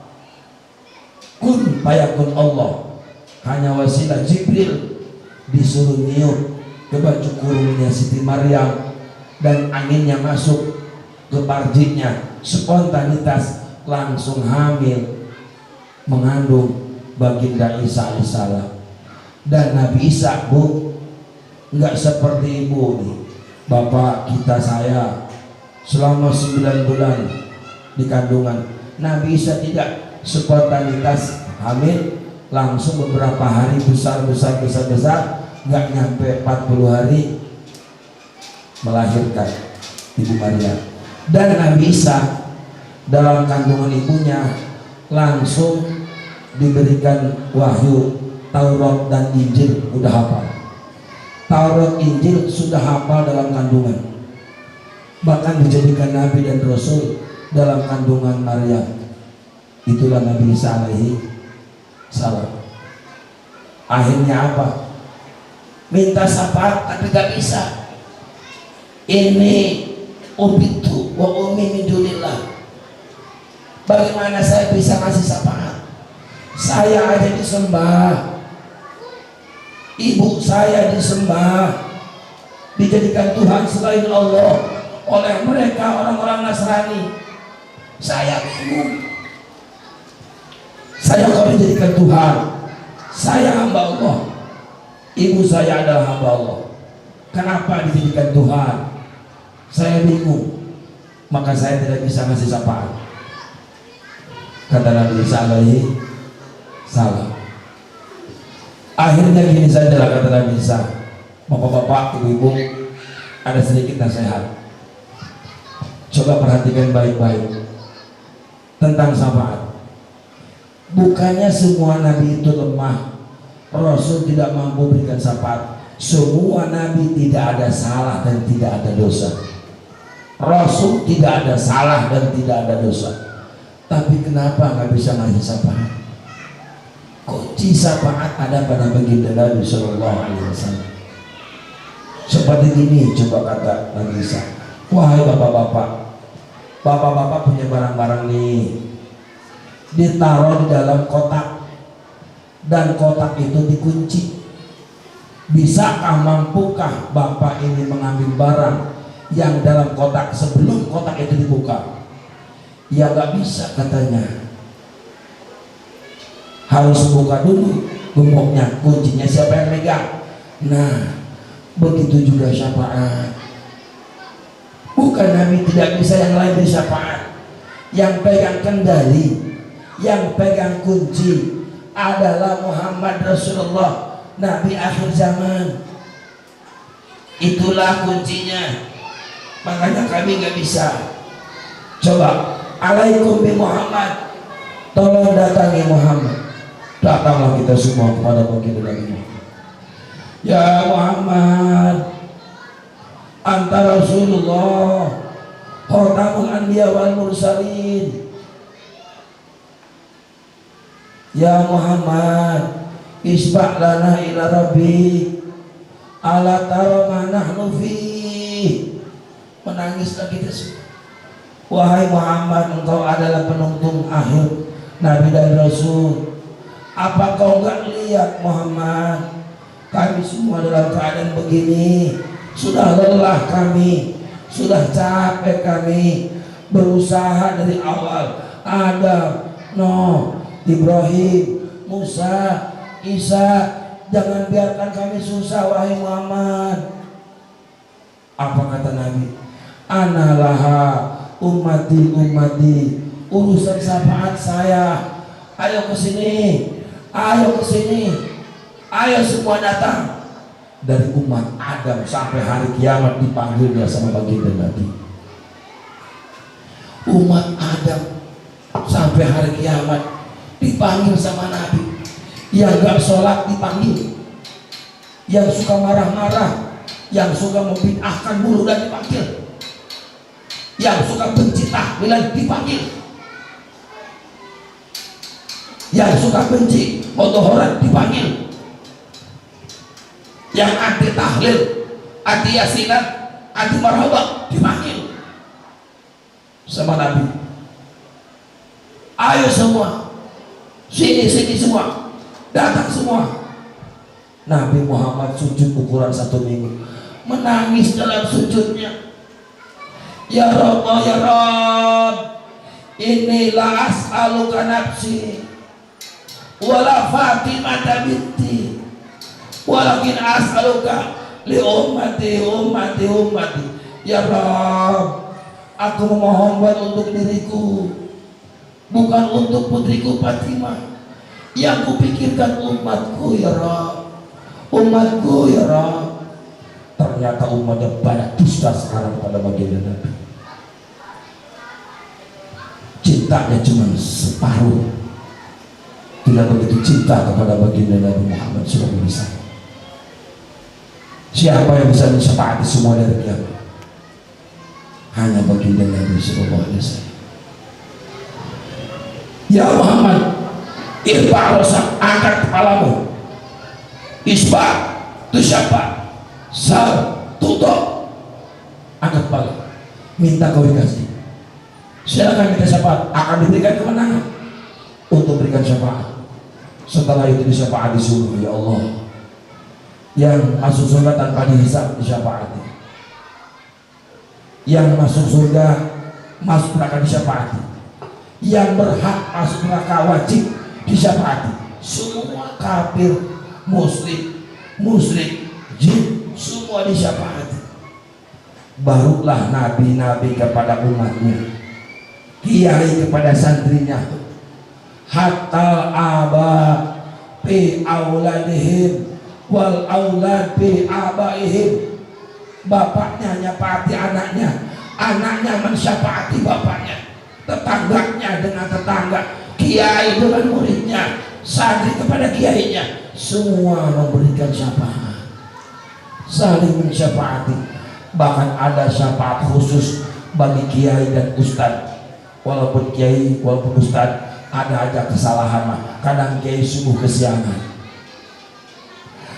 Kun fayakun Allah. Hanya wasilah Jibril disuruh niup ke baju kurungnya Siti Maryam, dan anginnya masuk ke parjiknya, spontanitas langsung hamil, mengandung baginda Isa alaihissalam. Dan Nabi Isa, bu, nggak seperti ibu nih. Bapak kita saya selama 9 bulan di kandungan. Nabi Isa tidak, spontanitas hamil, langsung beberapa hari besar, nggak nyampe 40 hari melahirkan Ibu Maria. Dan Nabi Isa dalam kandungan ibunya langsung diberikan wahyu Taurat dan Injil, udah hafal. Taurat Injil sudah hafal dalam kandungan, bahkan dijadikan nabi dan rasul dalam kandungan Maryam. Itulah Nabi Isa alaihi salam. Akhirnya apa? Minta syafaat tapi gak bisa. Ini ubitu wa ummi min dunillah. Bagaimana saya bisa ngasih syafaat? Saya aja disembah, ibu saya disembah, dijadikan Tuhan selain Allah oleh mereka orang-orang Nasrani. Saya bingung. Saya kalau dijadikan Tuhan, saya hamba Allah, ibu saya adalah hamba Allah. Kenapa dijadikan Tuhan? Saya bingung. Maka saya tidak bisa ngasih syafaat. Kata Nabi Isa alaihi salam. Akhirnya gini saja lah kata Nabi Isa, bapak-bapak, ibu-ibu, ada sedikit nasihat. Coba perhatikan baik-baik tentang syafaat. Bukannya semua nabi itu lemah, Rasul tidak mampu berikan syafaat. Semua nabi tidak ada salah dan tidak ada dosa. Rasul tidak ada salah dan tidak ada dosa. Tapi kenapa nggak bisa ngasih syafaat? Kunci syafaat ada pada baginda Nabi Sallallahu Alaihi Wasallam. Seperti ini coba kata Nabi Isa, wahai bapak-bapak punya barang-barang nih, ditaruh di dalam kotak, dan kotak itu dikunci. Bisakah, mampukah bapak ini mengambil barang yang dalam kotak sebelum kotak itu dibuka? Ya gak bisa katanya. Harus buka dulu gemboknya, kuncinya siapa yang megang. Nah, begitu juga syafaat. Bukan Nabi tidak bisa yang lain bersyafaat. Yang pegang kendali, yang pegang kunci adalah Muhammad Rasulullah, Nabi akhir zaman. Itulah kuncinya. Makanya kami gak bisa. Coba, alaikum bi Muhammad, tolong datangi Muhammad. Datanglah kita semua kepada baginda Nabi. Ya Muhammad, anta Rasulullah, khatamul anbiya wal mursalin. Ya Muhammad, isbah lana ila rabbi, ala tara ma nahnu fi. Menangis lagi kita semua. Wahai Muhammad, engkau adalah penuntun akhir Nabi dan Rasul. Apa kau enggak lihat Muhammad, kami semua dalam keadaan begini, sudah lelah kami, sudah capek kami, berusaha dari awal, Adam, Nuh, Ibrahim, Musa, Isa, jangan biarkan kami susah wahai Muhammad. Apa kata Nabi? Analaha ummati ummati, urusan syafaat saya. Ayo ke sini, ayo ke sini, ayo semua datang. Dari umat Adam sampai hari kiamat dipanggil dia sama baginda Nabi. Umat Adam sampai hari kiamat dipanggil sama Nabi. Yang gak sholat dipanggil, yang suka marah-marah, yang suka membid'ahkan buruh dan dipanggil, yang suka benci tahlilan dipanggil, yang suka benci mudzaharat dipanggil, yang anti tahlil, anti yasinan, anti marhabah dipanggil sama Nabi. Ayo semua, sini semua, datang semua. Nabi Muhammad sujud ukuran 1 minggu, menangis dalam sujudnya. Ya Rabb, ya Rabb, inilah as'aluka nafsi wala Fatimah binti, walakin as'aluka li ummati. Ya Rabb, aku memohon untuk diriku, bukan untuk putriku Fatimah. Yang kupikirkan umatku ya Rabb, umatku ya Rabb. Ternyata umatnya banyak dusta sekarang pada baginda Nabi. Cintanya cuma separuh, tidak begitu cinta kepada baginda Nabi Muhammad SAW. Siapa yang bisa mensyafaati semua dari kiamat? Hanya baginda Nabi SAW. Ya Muhammad, irfa' rasak, angkat kepalamu. Isba' tusyafa', sal tutup, angkat kepala, minta kau dikasih. Silakan minta syafaat, akan diberikan kemenangan untuk berikan syafaat. Setelah itu disyafaat di surga. Ya Allah, yang masuk surga tanpa dihisab disyafaati, yang masuk surga masuk neraka disyafaati, yang berhak masuk neraka wajib disyafaati. Semua kafir, muslim, musyrik, jin, semua disyafaati. Barulah nabi-nabi kepada umatnya, kiai kepada santrinya, hatta aba fi auladihim wal aulad fi abaihim. Bapaknya nyafaati anaknya, anaknya mensyafaati bapaknya, tetangganya dengan tetangga, kiai dengan muridnya, santri kepada kiainya, semua memberikan syafaat, saling mensyafaati. Bahkan ada syafaat khusus bagi kiai dan ustadz. Walaupun kiai, walaupun ustadz ada aja kesalahan, kadang kiai subuh kesiangan,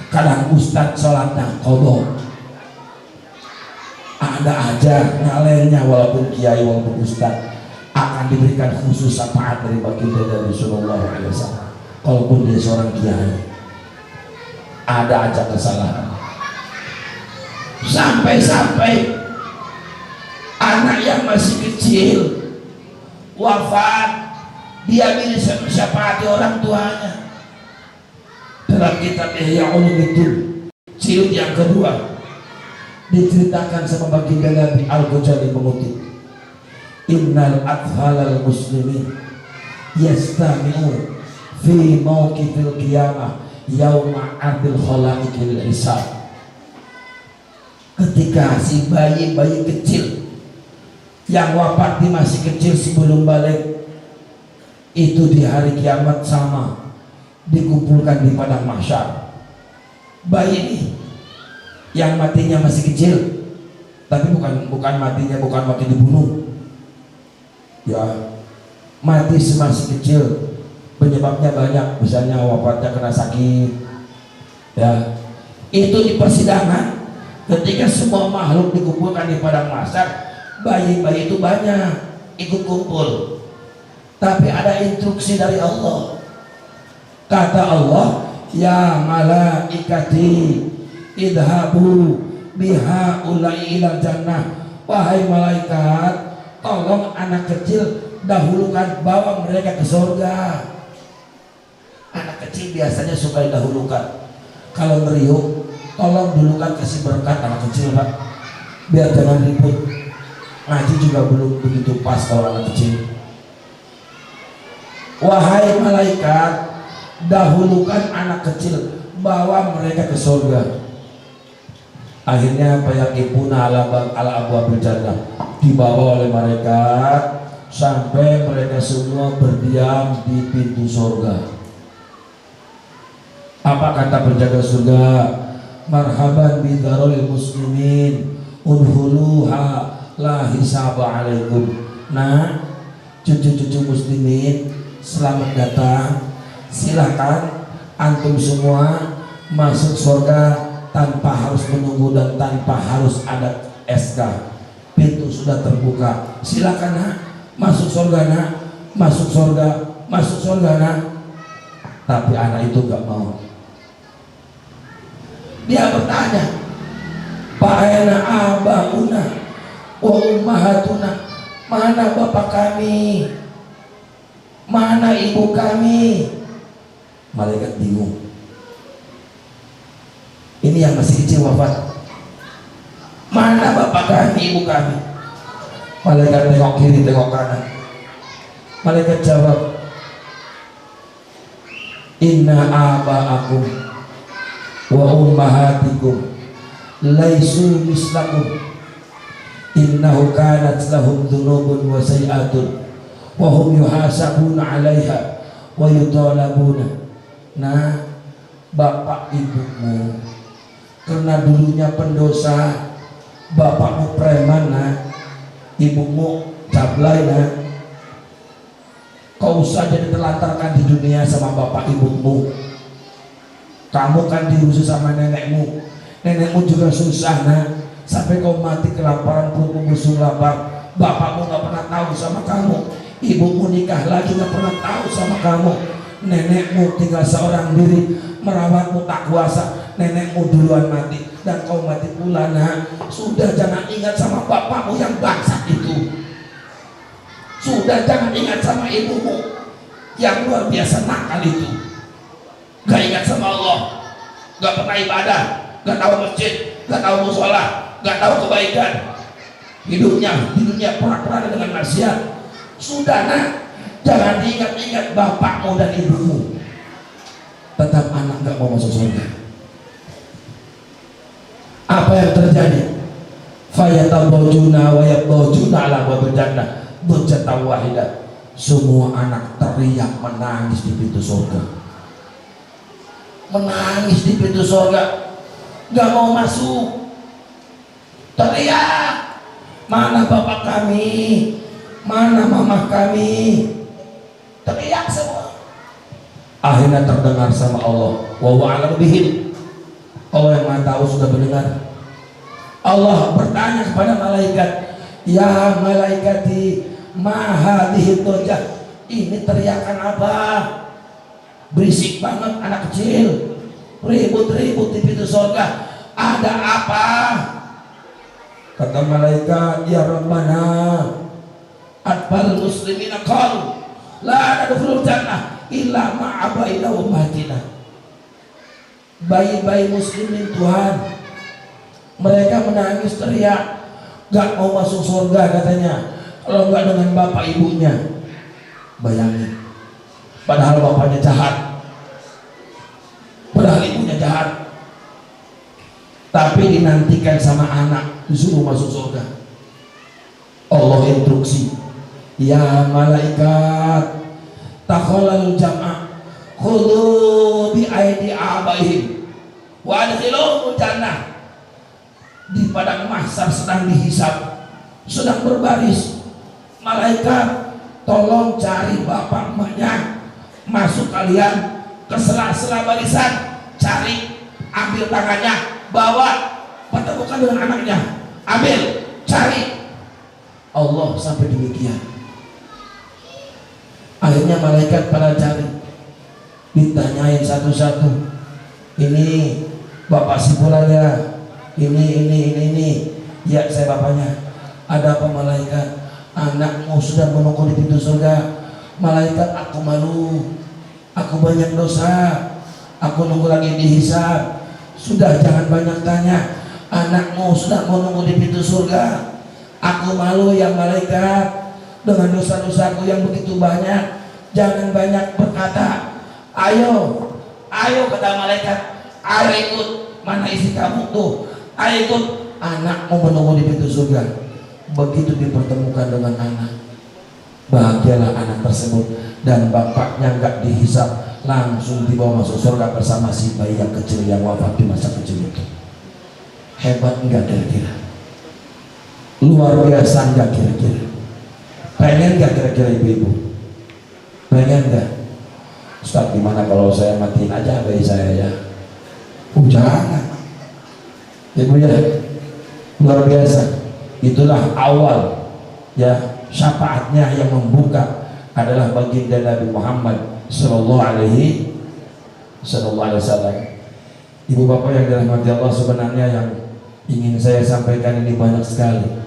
kadang ustadz sholatnya qadha, ada aja nyalenya. Walaupun kiai, walaupun ustadz, akan diberikan khusus syafaat dari baginda Nabi Sallallahu Alaihi Wasallam. Walaupun dia seorang kiai, ada aja kesalahan. Sampai-sampai anak yang masih kecil wafat, dia bisa mensyafaati orang tuanya. Dalam kitab Ihya Ulumuddin jilid yang kedua diceritakan sama baginda Nabi, Al-Ghazali mengutip, innal atfalal muslimin yastami'un fi mawqifil qiyamah yauma adil khalaiqil hisab. Ketika si bayi-bayi kecil yang wafat di masih kecil sebelum balik, itu di hari kiamat sama dikumpulkan di padang mahsyar. Bayi ini yang matinya masih kecil, tapi bukan matinya bukan mati dibunuh, ya mati masih kecil, penyebabnya banyak, misalnya wafatnya kena sakit, ya. Itu di persidangan ketika semua makhluk dikumpulkan di padang mahsyar, bayi-bayi itu banyak ikut kumpul, tapi ada instruksi dari Allah. Kata Allah, ya malaikati idhabu biha ulai ilal jannah. Wahai malaikat, tolong anak kecil dahulukan, bawa mereka ke surga. Anak kecil biasanya suka didahulukan. Kalau meriuk, tolong dulukan kasih berkat anak kecil Pak, biar jangan ribut. Ngaji juga belum begitu pas kalau anak kecil. Wahai malaikat, dahulukan anak kecil, bawa mereka ke surga. Akhirnya fayaqifuna ala abwabil jannah, dibawa oleh malaikat sampai mereka semua berdiam di pintu surga. Apa kata penjaga surga? Marhaban bidarul muslimin udhuluha la hisaba alaikum. Nah, cucu-cucu muslimin, selamat datang. Silakan antum semua masuk surga tanpa harus menunggu dan tanpa harus ada SK. Pintu sudah terbuka. Silakan nak, masuk surga nak, masuk surga, masuk surga nak. Tapi anak itu gak mau. Dia bertanya, Aina abauna wa ummahatuna, mana bapak kami, mana ibu kami? Malaikat bingung. Ini yang masih kecil wafat. Mana bapak kami, ibu kami? Malaikat tengok kiri, tengok kanan. Malaikat jawab, inna aba'akum wa ummahatikum laisu mislakum innahu kanat lahum dhunubun wa sayi'atun wa hum yuhasabuna 'alaiha wa yutalabuna. Nah, bapak ibumu karena dulunya pendosa, bapakmu preman nah, ibumu cablay nah, kau saja ditelantarkan di dunia sama bapak ibumu. Kamu kan diusir sama nenekmu, nenekmu juga susah nah, sampai kau mati kelaparan, perutmu busuk lapar. Bapakmu gak pernah tahu sama kamu, ibumu nikah lagi gak pernah tahu sama kamu, nenekmu tinggal seorang diri, merawatmu tak kuasa, nenekmu duluan mati dan kau mati pula nah. Sudah jangan ingat sama bapakmu yang bangsat itu, sudah jangan ingat sama ibumu yang luar biasa nakal itu. Gak ingat sama Allah, gak pernah ibadah, gak tahu masjid, gak tahu musola, gak tahu kebaikan. Hidupnya di dunia pernah dengan maksiat. Sudah nak, jangan diingat-ingat bapakmu dan ibumu. Tetap anak gak mau masuk surga. Apa yang terjadi? Fayatabawjuna wa yabawjuna ala babil jannah bujatan wahidah. Semua anak teriak menangis di pintu surga. Menangis di pintu surga, gak mau masuk. Teriak, mana bapak kami, mana mamah kami. Teriak semua. Akhirnya terdengar sama Allah, wa wa'alam bihim. Allah yang maha tahu sudah mendengar. Allah bertanya kepada malaikat, ya malaikati ma hadhihi dojah, ini teriakan apa? Berisik banget anak kecil, ribut-ribut di pintu surga. Ada apa? Kata malaikat, ya Rabbana atbal muslimina qalu la nadkhulul jannah illa ma'abaina ummatina. Bayi-bayi muslimin Tuhan, mereka menangis teriak, gak mau masuk surga katanya kalau gak dengan bapak ibunya. Bayangin, padahal bapaknya jahat, padahal ibunya jahat, tapi dinantikan sama anak, disuruh masuk surga. Allah instruksi, ya malaikat takhalal jam'ah khudhu bi aidi abaihim wa adkhilul jannah. Di padang mahsyar sedang dihisab, sedang berbaris. Malaikat, tolong cari bapak emaknya, masuk kalian ke sela-sela barisan, cari, ambil tangannya, bawa, pertemukan dengan anaknya, ambil, cari. Allah sampai demikian. Akhirnya malaikat pada cari, ditanyain satu-satu, ini bapak si pulanya, ini, ya saya bapaknya. Ada apa malaikat? Anakmu sudah menunggu di pintu surga. Malaikat, aku malu, aku banyak dosa, Aku nunggu lagi dihisab. Sudah, jangan banyak tanya. Anakmu sudah mau nunggu di pintu surga. Aku malu ya malaikat dengan dosa-dosaku yang begitu banyak. Jangan banyak berkata. Ayo kata malaikat, ayo ikut. Mana isi kamu tuh? Ayo ikut. Anakmu menunggu di pintu surga. Begitu dipertemukan dengan anak, bahagialah anak tersebut, dan bapaknya nggak dihisab, langsung dibawa masuk surga bersama si bayi yang kecil yang wafat di masa kecil itu. Hebat enggak kira-kira? Luar biasa enggak kira-kira? Pengen enggak kira-kira ibu-ibu? Pengen enggak? Ustaz, gimana kalau saya matiin aja bayi saya ya? Jangan ibu ya. Luar biasa. Itulah awal ya, syafaatnya yang membuka adalah baginda Nabi Muhammad sallallahu alaihi wasallam. Ibu bapak yang dirahmati Allah, sebenarnya yang ingin saya sampaikan ini banyak sekali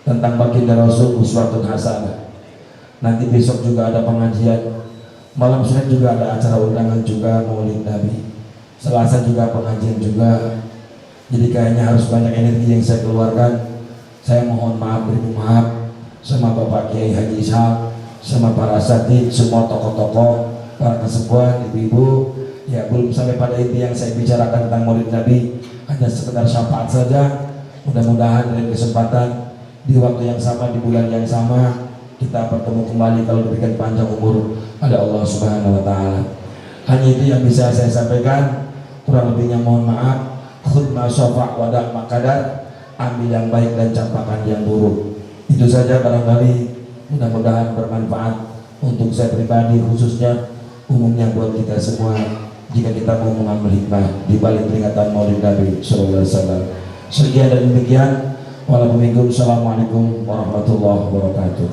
tentang baginda Rasul uswatun hasanah. Nanti besok juga ada pengajian, malam Senin juga ada acara undangan juga Maulid Nabi, Selasa juga pengajian juga. Jadi kayaknya harus banyak energi yang saya keluarkan. Saya mohon maaf, beribu maaf sama Bapak Kiai Haji Ishak, sama para asatidz, semua tokoh-tokoh, para kesepuhan, ibu-ibu. Ya, belum sampai pada inti yang saya bicarakan tentang Maulid Nabi, hanya sekedar syafaat saja. Mudah-mudahan dari kesempatan di waktu yang sama, di bulan yang sama, kita bertemu kembali kalau diberikan panjang umur ada Allah Subhanahu wa Ta'ala. Hanya itu yang bisa saya sampaikan. Kurang lebihnya mohon maaf. Khutbah syafa' wada' makadar. Ambil yang baik dan campakkan yang buruk. Itu saja barangkali, mudah-mudahan bermanfaat untuk saya pribadi, khususnya umumnya buat kita semua, jika kita mau mengambil hikmah di balik peringatan Maulid Nabi sallallahu alaihi wasallam. Sekian dan demikian. Wassalamualaikum warahmatullahi wabarakatuh.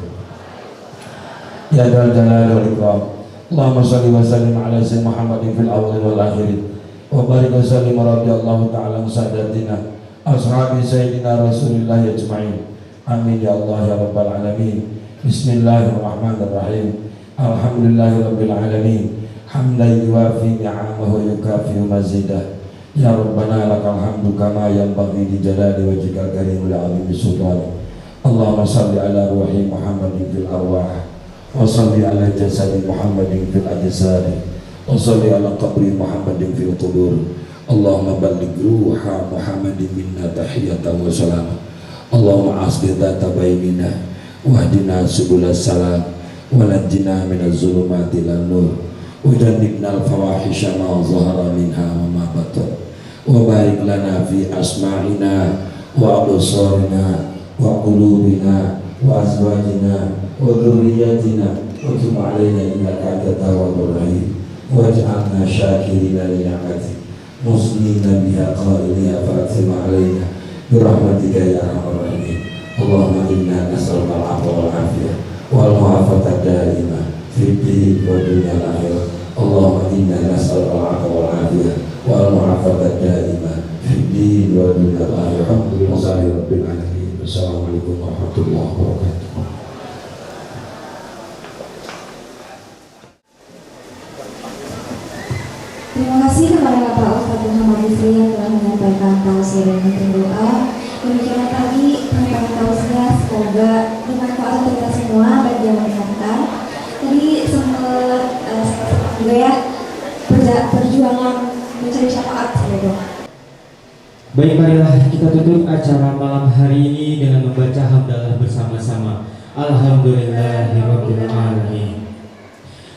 Ya dzal jalali wal ikram. Allahumma shalli wa sallim ala sayyidina Muhammadin fil awwalin wal akhirin. Wa barik wa sallim radhiyallahu ta'ala sadatina ashabi sayyidina Rasulillah ajma'in. Amin ya Allah ya rabbal alamin. Bismillahirrahmanirrahim. Alhamdulillahi rabbil alamin. Hamdan yuwafi ni'amahu wa yukafi'u mazidah. Ya Rabbana lakal hamdu kama yanbaghi li jalali wajhikal karim wa 'azimi sultanik. Allahumma shalli ala ruhi Muhammadin fil arwah wa shalli ala jasadi Muhammadin fil ajsad wa shalli ala qabri Muhammadin fil qubur. Allahumma balligh ruha Muhammadin minna tahiyatan wa salam. Allahumma asbih data bainina wahdina subulas salam wa najjina minaz zulumati ilan nur wa jannibna al-fawahisha ma zahara minha wa ma batan wa barik lana fi asma'ina wa absarina wa qulubina wa azwajina wa dhurriyyatina wa tub 'alaina innaka antat tawwabur rahim waj'alna syakirina li ni'matik muslimina biha qailina fa'tim 'alaina bi rahmatika ya arhamar rahimin. Allahumma inna nas'aluka al-'afwa wal 'afiyah wal mu'afata daimah fid din wa dunyal akhirah. Allahumma inna nas'aluka al-'afwa wal 'afiyah wal mu'afata daimah fid din wa dunyal akhirah. Alhamdulillahi rabbil alamin. Wassalamualaikum warahmatullahi wabarakatuh. Terima kasih kepada Bapak Ustadz Muhammad Yusri yang telah menyampaikan tausiah dan menuntun doa. Demikian tadi penyampaian tausiah, semoga bermanfaat untuk kita semua bagi yang mendengarkan. Tadi sempat juga ya perjuangan mencari syafaat gitu. Baik, marilah kita tutup acara malam hari ini dengan membaca hamdalah bersama-sama. Alhamdulillahirabbil alamin.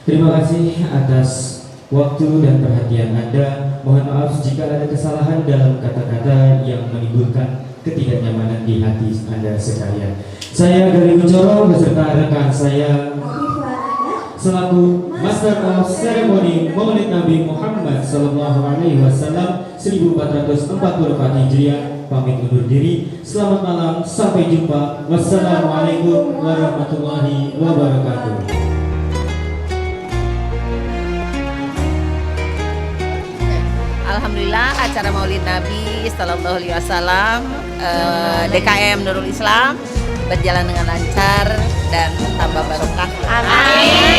Terima kasih atas waktu dan perhatian Anda. Mohon maaf jika ada kesalahan dalam kata-kata yang menimbulkan ketidaknyamanan di hati Anda sekalian. Saya Gali Ucoro beserta rekan saya selaku Master of Ceremony Maulid Nabi Muhammad Sallallahu Alaihi Wasallam 1444 Hijriah pamit undur diri. Selamat malam, sampai jumpa. Wassalamualaikum warahmatullahi wabarakatuh. Alhamdulillah acara Maulid Nabi Sallallahu Alaihi Wasallam DKM Nurul Islam berjalan dengan lancar dan tambah barokah. Amin.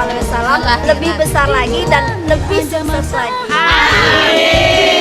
Shallallahu Alaihi Wasallam lebih besar lagi dan lebih sukses lagi.